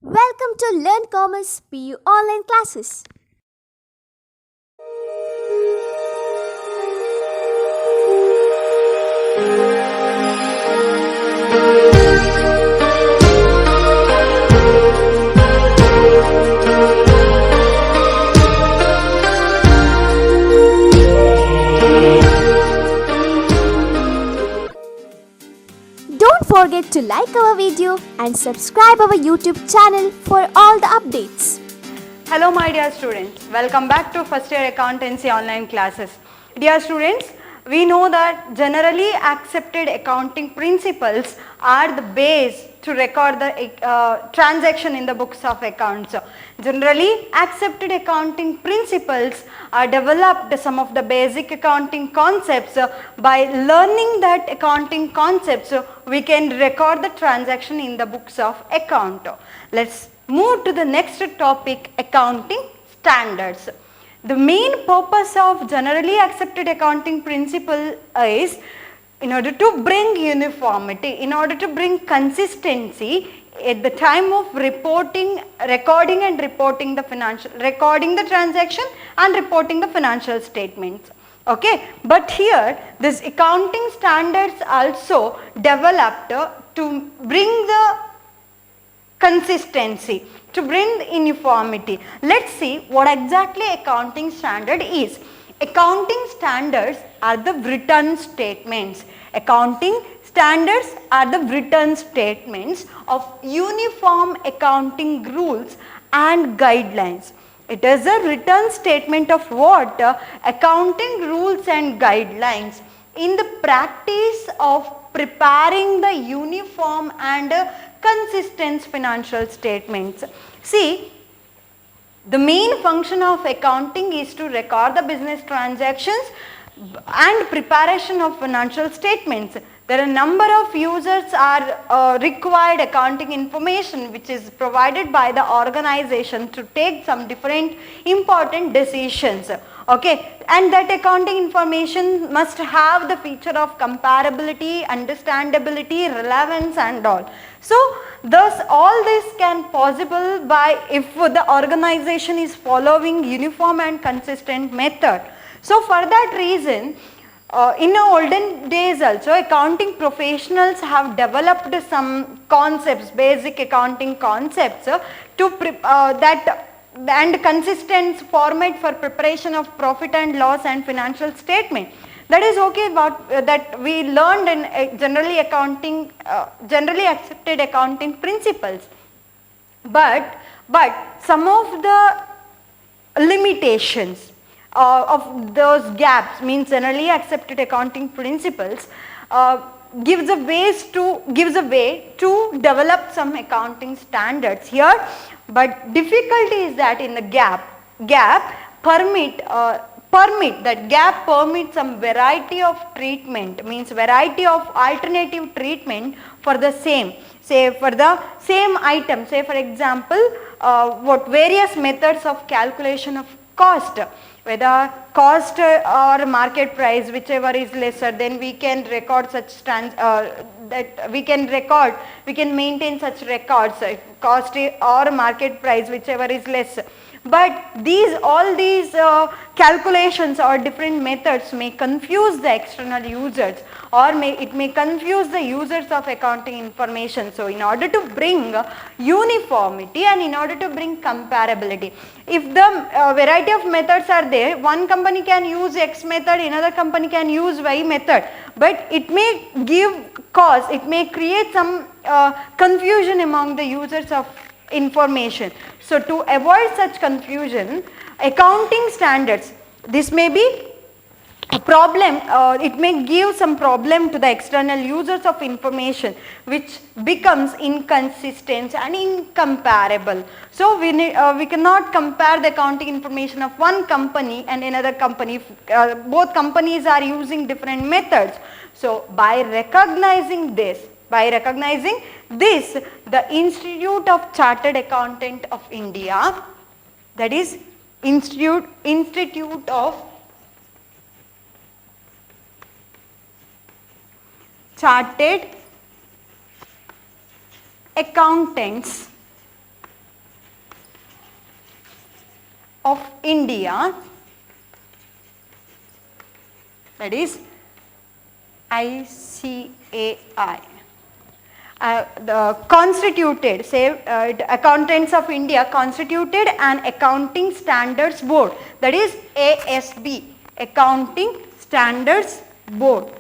Welcome to Learn Commerce PU online classes. Don't forget to like our video and subscribe our YouTube channel for all the updates. Hello my dear students, welcome back to first year accountancy online classes. Dear students, we know that generally accepted accounting principles are the base to record the transaction in the books of accounts. Generally accepted accounting principles are developed some of the basic accounting concepts. By learning that accounting concepts, we can record the transaction in the books of account. Let's move to the next topic, accounting standards. The main purpose of generally accepted accounting principle is in order to bring uniformity, in order to bring consistency at the time of recording and reporting the recording the transaction and reporting the financial statements. Okay, but here this accounting standards also developed to bring the consistency, to bring uniformity. Let's see what exactly accounting standard is. Accounting standards are the written statements. Accounting standards are the written statements of uniform accounting rules and guidelines. It is a written statement of what? Accounting rules and guidelines in the practice of preparing the uniform and consistent financial statements. See, the main function of accounting is to record the business transactions and preparation of financial statements. There are a number of users are required accounting information which is provided by the organization to take some different important decisions. Okay, and that accounting information must have the feature of comparability, understandability, relevance and all. So thus all this can possible by if the organization is following uniform and consistent method. So for that reason, in the olden days also accounting professionals have developed some concepts, basic accounting concepts to that and consistent format for preparation of profit and loss and financial statement. That is okay about that we learned in generally accepted accounting principles. But some of the limitations of those gaps, means generally accepted accounting principles, gives a way to develop some accounting standards here. But difficulty is that in the gap permits some variety of treatment, means variety of alternative treatment for the same, say for the same item, say for example what various methods of calculation of cost, whether cost or market price, whichever is lesser, then we can record such we can maintain such records, cost or market price, whichever is less. But all these calculations or different methods may confuse the external users, or it may confuse the users of accounting information. So in order to bring uniformity and in order to bring comparability, if the variety of methods are there, one company can use X method, another company can use Y method, but it may it may create some confusion among the users of information. So to avoid such confusion, accounting standards, this may be a problem, it may give some problem to the external users of information, which becomes inconsistent and incomparable. So we cannot compare the accounting information of one company and another company. Both companies are using different methods. So by recognizing this, the Institute of Chartered Accountant of India, that is Institute of Chartered Accountants of India, that is ICAI, constituted, Accountants of India constituted an accounting standards board, that is ASB, Accounting Standards Board.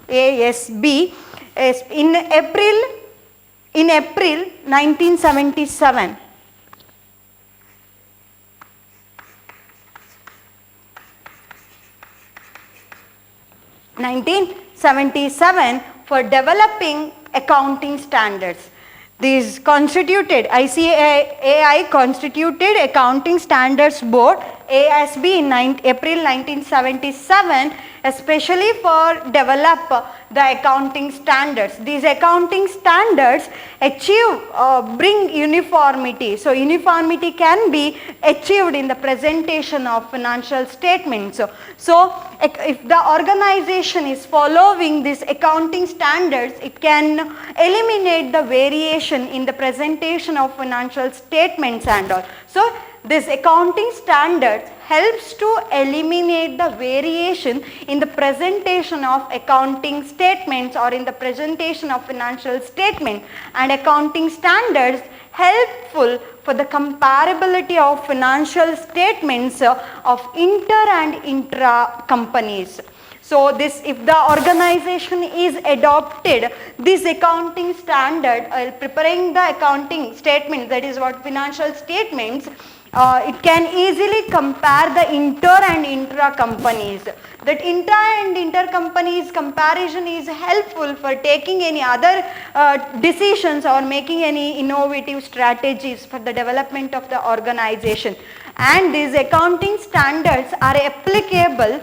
ASB is in April 1977. 1977 for developing accounting standards. These constituted, ICAI constituted Accounting Standards Board, ASB, in April 1977, especially for develop the accounting standards. These accounting standards bring uniformity. So uniformity can be achieved in the presentation of financial statements. So if the organization is following these accounting standards, it can eliminate the variation in the presentation of financial statements and all. So this accounting standards helps to eliminate the variation in the presentation of accounting statements or in the presentation of financial statement, and accounting standards helpful for the comparability of financial statements of inter and intra companies. So this, if the organization is adopted this accounting standard, preparing the accounting statement, that is what financial statements, it can easily compare the inter and intra companies. That intra and inter companies comparison is helpful for taking any other decisions or making any innovative strategies for the development of the organization. And these accounting standards are applicable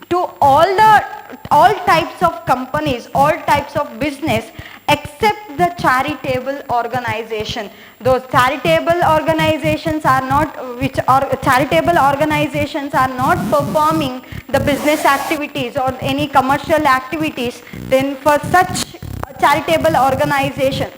to all types of companies, all types of business except the charitable organization. Those charitable organizations are not, charitable organizations are not performing the business activities or any commercial activities, then for such charitable organization,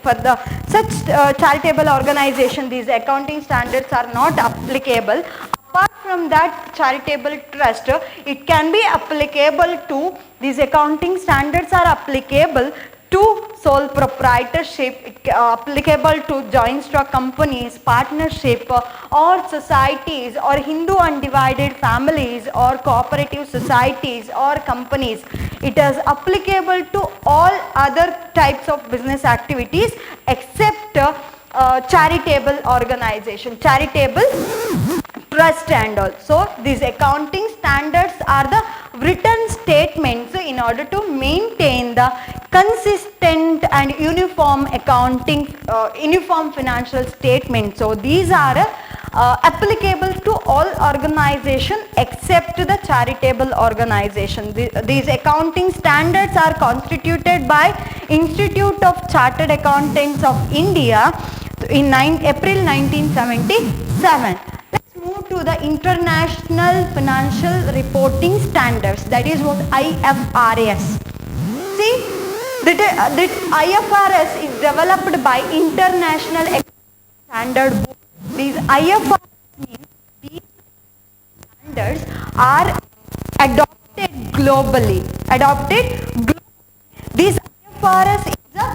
charitable organization, these accounting standards are not applicable. Apart from that charitable trust, it can be applicable to, these accounting standards are applicable to sole proprietorship, applicable to joint stock companies, partnership or societies or Hindu undivided families or cooperative societies or companies. It is applicable to all other types of business activities except charitable organization, charitable trust and all. So these accounting standards are the written statements in order to maintain the consistent and uniform accounting, uniform financial statements. So these are applicable to all organizations except the charitable organization. These accounting standards are constituted by Institute of Chartered Accountants of India in April 1977. Let's move to the International Financial Reporting Standards, that is what IFRS. See, that IFRS is developed by International Standard Board. These IFRS means these standards are adopted globally. This IFRS is a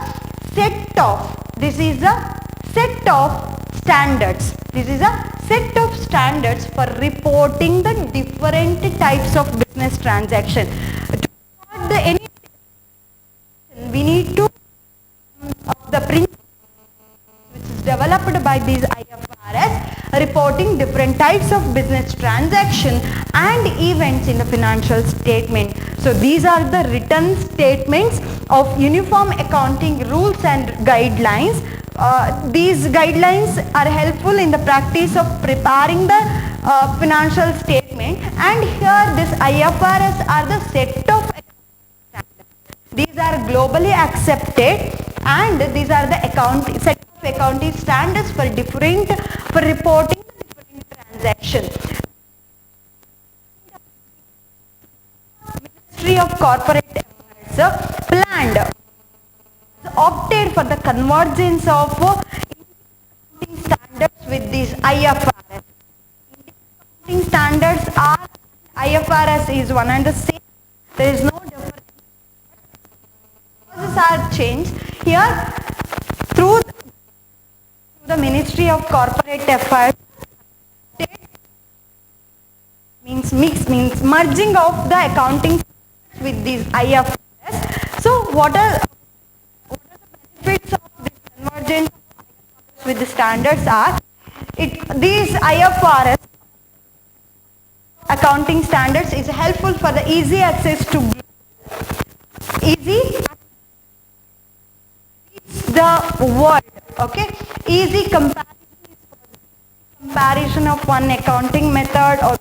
set of, this is a set of standards. This is a set of standards for reporting the different types of business transaction. To record we need to the principle which is developed by these IFRS, reporting different types of business transaction and events in the financial statement. So these are the written statements of uniform accounting rules and guidelines. These guidelines are helpful in the practice of preparing the financial statement, and here this IFRS are the set of standards. These are globally accepted and these are the set of accounting standards for reporting the different transactions. Ministry of Corporate Affairs planned, opted for the convergence of accounting standards with these IFRS. Accounting standards are IFRS is one and the same. There is no difference. Processes are changed here through the Ministry of Corporate Affairs. Means merging of the accounting with these IFRS. So what are the benefits of this convergence with the standards are? These IFRS accounting standards is helpful for the easy access to the world. Okay, easy comparison of one accounting method or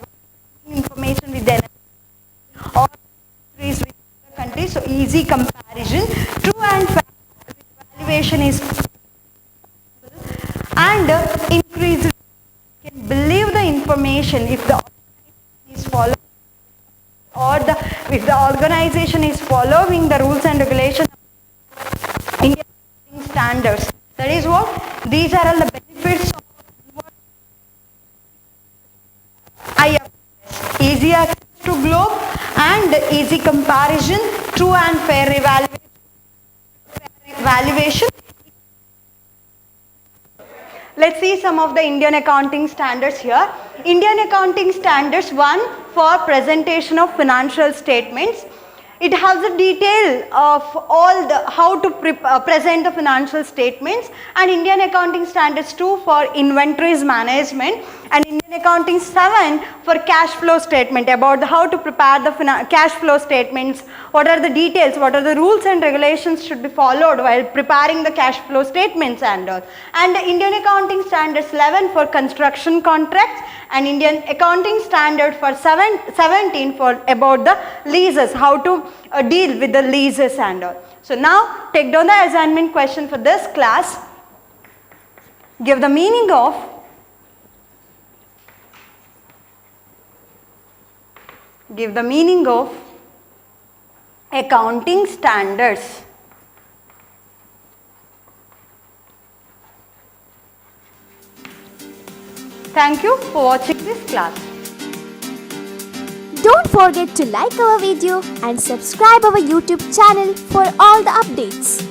information with the or countries with other countries. So easy comparison, true and fair evaluation is and increase. You can believe the information if the organization is following or if the organization is following the rules and regulations of Indian standards. That is what these are all the benefits of IFRS. Easy access to globe and easy comparison, true and fair evaluation. Let's see some of the Indian accounting standards here. Indian accounting standards, one for presentation of financial statements. It has a detail of all the how to present the financial statements, and Indian accounting standards 2 for inventories management, and Indian accounting 7 for cash flow statement, about how to prepare the cash flow statements, what are the details, what are the rules and regulations should be followed while preparing the cash flow statements and all. And Indian accounting standards 11 for construction contracts, and Indian accounting standard for 17 for about the leases, how to deal with the leases and all. So now take down the assignment question for this class. Give the meaning of accounting standards. Thank you for watching this class. Don't forget to like our video and subscribe our YouTube channel for all the updates.